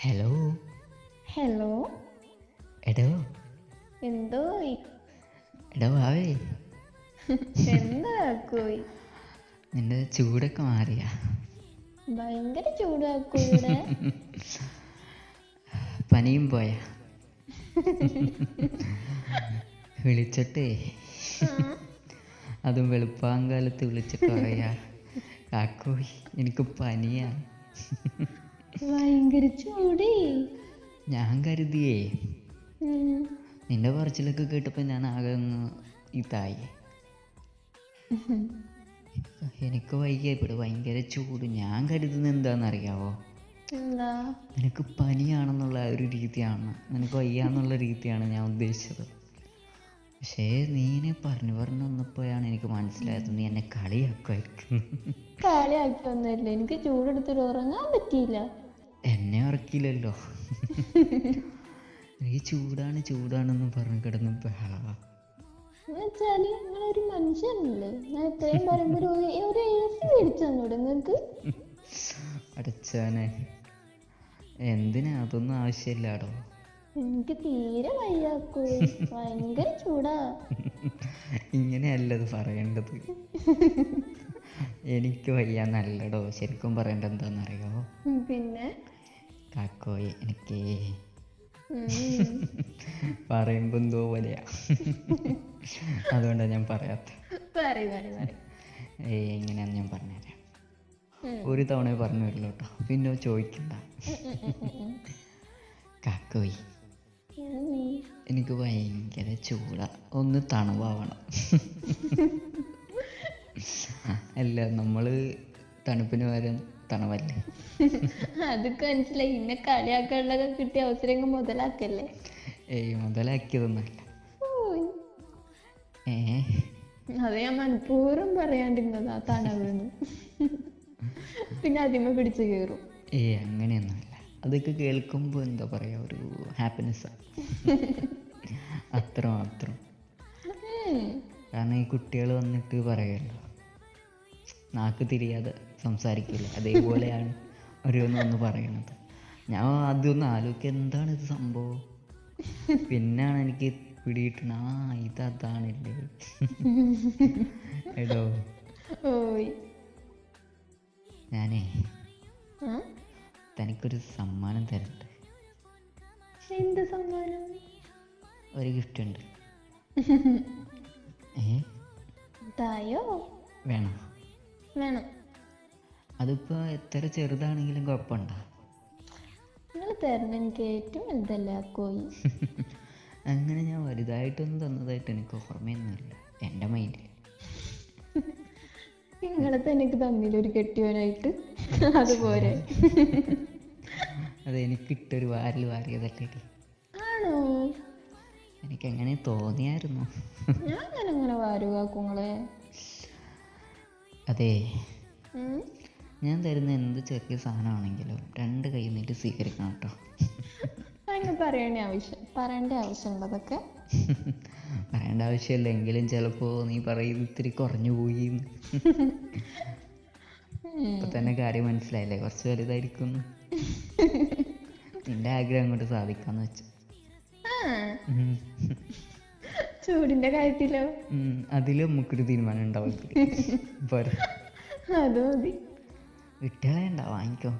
Hello. Hello. എടോ എന്തോ എടോ ആവേ, എന്താ കോയി? നിന്റെ ചൂടൊക്കെ മാറിയാ? ഭയങ്കര ചൂടാക്കോ ഇവിടെ. പനിയും പോയാ? വിളിച്ചിട്ടേ, അതും വെളുപ്പാങ്കാലത്ത് വിളിച്ചിട്ട് പറയാ, കാക്കോയ് എനിക്ക് പനിയാ. ഭയങ്കര ചൂടേ. ഞാൻ കരുതിയേ നിന്റെ പറച്ചിലൊക്കെ കേട്ടപ്പോൾ ഞാൻ ആകെ ഇതായി. എനിക്ക് വയ്യ, ഇവിടെ ഭയങ്കര ചൂട്. ഞാൻ കരുതുന്നത് എന്താണെന്നറിയാവോ? എന്താ? നിനക്ക് പനിയാണെന്നുള്ള ഒരു രീതിയാണ്, നിനക്ക് വയ്യാന്നുള്ള രീതിയാണ് ഞാൻ ഉദ്ദേശിച്ചത്. പക്ഷേ നീനെ പറഞ്ഞു വന്നപ്പോഴാണ് എനിക്ക് മനസ്സിലായത് നീ എന്നെ കളിയാക്കുമായിരിക്കും. കളിയാക്കൊന്നുമില്ല, എനിക്ക് ചൂടെടുത്തിട്ട് ഉറങ്ങാൻ പറ്റിയില്ല. എന്നെ ഉറക്കില്ലല്ലോ. എനിക്ക് ചൂടാണെന്ന് പറഞ്ഞ് കിടന്ന് ബഹളവാ. എന്നുവെച്ചാല് നിങ്ങളൊരു മനുഷ്യനല്ലേ, ഞാൻ എത്രയും പറയുമ്പോ ഒരു AC മേടിച്ചു തന്നൂടെ നിങ്ങക്ക്? അടച്ചാനെ, എന്തിനാ? അതൊന്നും ആവശ്യമില്ലാടോ. എനിക്ക് തീരെ വയ്യാക്കോ, ഭയങ്കര ചൂടാ. ഇങ്ങനെയല്ലത് പറയേണ്ടത്. എനിക്ക് വയ്യാന്നല്ലടോ ശരിക്കും പറയേണ്ടത്. എന്താണെന്നറിയോ? പിന്നെ കാക്കോയ് എനിക്ക് പറയുമ്പോൾ എന്തോ പോലെയാ, അതുകൊണ്ടാണ് ഞാൻ പറയാത്ത. എങ്ങനെയാന്ന് ഞാൻ പറഞ്ഞുതരാം. ഒരു തവണ പറഞ്ഞു വരില്ല കേട്ടോ, പിന്നെ ചോദിക്കണ്ട. കാക്കോയ് എനിക്ക് ഭയങ്കര ചൂടാ, ഒന്ന് തണുവാവണം. അല്ല, നമ്മള് തണുപ്പിന് പകരം തണവല്ലേ. അതൊക്കെ മനസ്സിലായി. ഇന്നെ കളിയാക്കാനുള്ളതൊക്കെ കിട്ടിയ അവസരങ്ങൾ മുതലാക്കല്ലേ. മുതലാക്കിയതൊന്നല്ല. അത് ഞാൻ മനഃപൂർവ്വം പറയാണ്ടിരുന്നതാ, തണവെന്ന്. പിന്നെ അതിമ പിടിച്ച് കയറും. അങ്ങനെയൊന്നുമല്ല. അതൊക്കെ കേൾക്കുമ്പോൾ എന്താ പറയുക, ഒരു ഹാപ്പിനെസ്സാണ്. അത്ര മാത്രം. കാരണം ഈ കുട്ടികൾ വന്നിട്ട് പറയുമല്ലോ, നാക്ക് തിരിയാതെ സംസാരിക്കില്ല, അതേപോലെയാണ് ഓരോന്ന് വന്ന് പറയണത്. ഞാൻ ആദ്യമൊന്ന് ആലോചിക്കുക, എന്താണ് ഇത് സംഭവം. പിന്നാണ് എനിക്ക് പിടികിട്ടണ, ഇതാണില്ലേ. എടോ ഞാനേ തനിക്കൊരു സമ്മാനം തരണ്ട്. എന്ത് സമ്മാനം? ഒരു ഗിഫ്റ്റ് ഉണ്ട്. തായോ? വേണം. അതിപ്പോൾ എത്ര ചെറുതാണെങ്കിലും കുഴപ്പമുണ്ടോ? നിങ്ങൾ തരണം, എനിക്ക് ഏറ്റവും വലുതല്ലേ കോയി. അങ്ങനെ ഞാൻ വലുതായിട്ടൊന്നും തന്നതായിട്ട് എനിക്ക് ഓർമ്മയൊന്നുമില്ല എൻ്റെ മൈൻഡിൽ. നിങ്ങളെ തന്നെ എനിക്ക് തന്നില്ലൊരു കെട്ടിയവനായിട്ട്, അതുപോലെ. അതെനിക്കിട്ടൊരു വാരിയതല്ലേ. ആണോ? എനിക്കെങ്ങനെ തോന്നിയായിരുന്നു. ഞാൻ അങ്ങനെ വാരുവാക്കുങ്ങളെ. അതെ, ഞാൻ തരുന്ന എന്ത് ചെറിയ സാധനമാണെങ്കിലും 2 കൈ നീട്ടി സ്വീകരിക്കണം കേട്ടോ. അങ്ങനെ പറയേണ്ട ആവശ്യമുള്ളതൊക്കെ പറയേണ്ട ആവശ്യമില്ല, എങ്കിലും ചിലപ്പോൾ നീ പറയുന്നത് ഇത്തിരി കുറഞ്ഞു പോയി. ഇപ്പം തന്നെ കാര്യം മനസ്സിലായില്ലേ, കുറച്ച് വലുതായിരിക്കും. നിന്റെ ആഗ്രഹം അങ്ങോട്ട് സാധിക്കാന്ന് വെച്ചു. ചൂടിന്റെ കാര്യത്തിലോ? അതിലും നമുക്കൊരു തീരുമാനം ഉണ്ടാവും. അത് മതി. വിട്ടുകളയണ്ട, വാങ്ങിക്കോ.